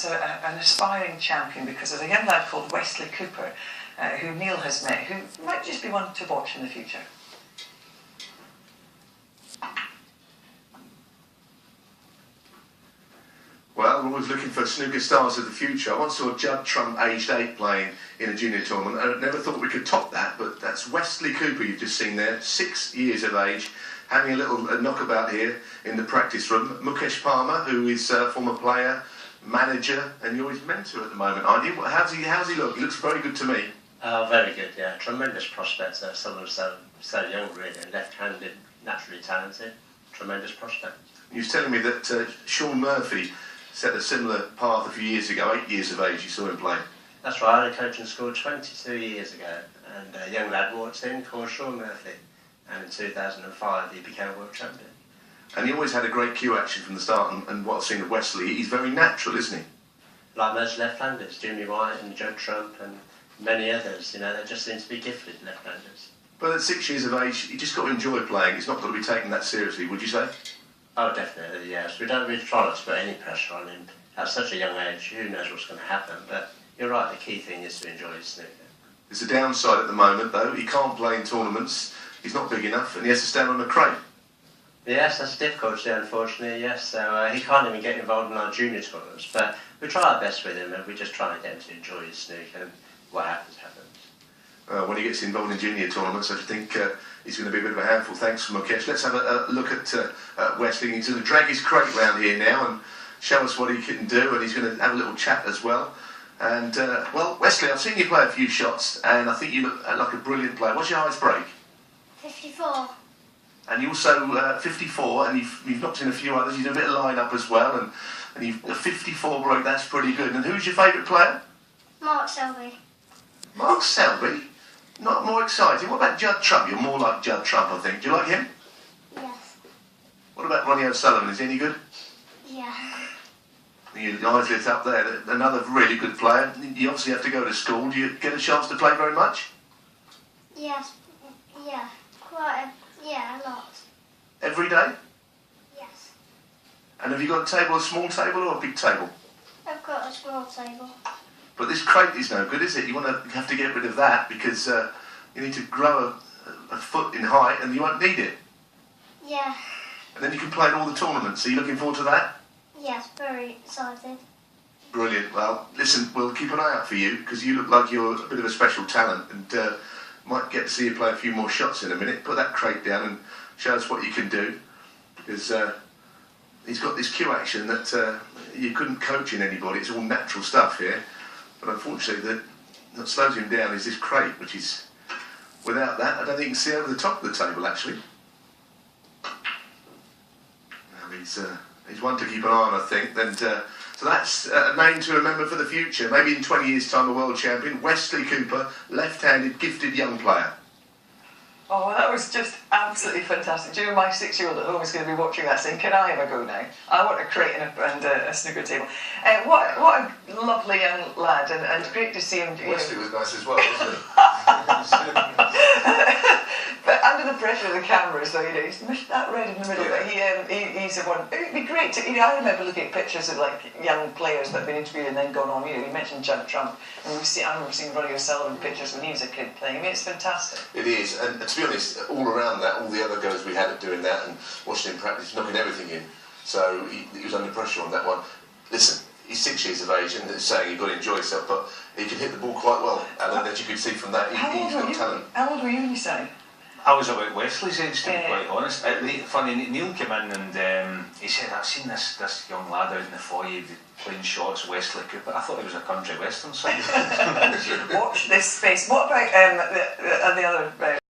perhaps an aspiring champion, because there's a young lad called Westley Cooper who Neal has met, who might just be one to watch in the future. Well, we're always looking for snooker stars of the future. I once saw Judd Trump, aged 8, playing in a junior tournament. I never thought we could top that, but that's Westley Cooper you've just seen there, 6 years of age, having a little knockabout here in the practice room. Mukesh Palmer, who is a former player, manager, and you're his mentor at the moment, aren't you? How's he look? He looks very good to me. Oh, very good, yeah. Tremendous prospects. Someone so young, really, left-handed, naturally talented. Tremendous prospect. You was telling me that Sean Murphy set a similar path a few years ago, 8 years of age, you saw him play. That's right, I had a coaching school 22 years ago, and a young lad walked in called Sean Murphy, and in 2005 he became world champion. And he always had a great cue action from the start, and what I've seen of Westley, he's very natural, isn't he? Like most left-handers, Jimmy White and Judd Trump and many others, you know, they just seem to be gifted left-handers. But at 6 years of age, you just got to enjoy playing. It's not got to be taken that seriously, would you say? Oh, definitely, yes. We don't really try not to put any pressure on him. At such a young age, who knows what's going to happen, but you're right, the key thing is to enjoy his snooker. There's a downside at the moment, though. He can't play in tournaments, he's not big enough, and he has to stand on a crate. Yes, that's a difficulty, unfortunately, yes. So he can't even get involved in our junior tournaments, but we try our best with him, and we just try and get him to enjoy his snooker, and what happens, happens. When he gets involved in junior tournaments, I think he's going to be a bit of a handful. Thanks, Mukesh. Let's have a look at Westley. He's going to drag his crate round here now and show us what he can do, and he's going to have a little chat as well. And, well, Westley, I've seen you play a few shots, and I think you look like a brilliant player. What's your highest break? 54. And you also 54, and you've knocked in a few others. You do a bit of line-up as well, and you've a 54 break. That's pretty good. And who's your favourite player? Mark Selby. Mark Selby? Not more exciting. What about Judd Trump? You're more like Judd Trump, I think. Do you like him? Yes. What about Ronnie O'Sullivan? Is he any good? Yeah. Your eyes lit up there. Another really good player. You obviously have to go to school. Do you get a chance to play very much? Yes. Yeah. Yeah, a lot. Every day? Yes. And have you got a table, a small table or a big table? I've got a small table. But this crate is no good, is it? You have to get rid of that because you need to grow a foot in height and you won't need it. Yeah. And then you can play in all the tournaments. Are you looking forward to that? Yes, very excited. Brilliant. Well, listen, we'll keep an eye out for you because you look like you're a bit of a special talent and might get to see you play a few more shots in a minute. Put that crate down and show us what you can do because he's got this cue action that you couldn't coach in anybody. It's all natural stuff here. But unfortunately, what slows him down is this crate, which is, without that, I don't think you can see over the top of the table, actually. He's one to keep an eye on, I think. And, so that's a name to remember for the future. Maybe in 20 years' time, a world champion. Westley Cooper, left-handed, gifted young player. Oh, that was just absolutely fantastic. Do you know, my 6-year-old at home is going to be watching that saying, can I have a go now? I want a crate and a snooker table. What a lovely young lad, and great to see him. Westley was nice as well, wasn't he? But under the pressure of the cameras, though, you know, he's missed that red in the middle. Yeah. But he's the one. It'd be great to. You know, I remember looking at pictures of like young players that have been interviewed and then gone on. You know, you mentioned Judd Trump, and I remember seeing Ronnie O'Sullivan pictures when he was a kid playing. I mean, it's fantastic. It is, and to be honest, all around that, all the other guys we had doing that and watching him practice, knocking everything in. So he was under pressure on that one. Listen, he's 6 years of age and saying you've got to enjoy yourself, but he can hit the ball quite well. And as you can see from that, he's got talent. How old were you when you sang? I was about Wesley's age, to be quite honest. Funny, Neal came in and he said, I've seen this young lad out in the foyer playing shots, Westley Cooper. I thought he was a country western singer. Watch this space. What about the other...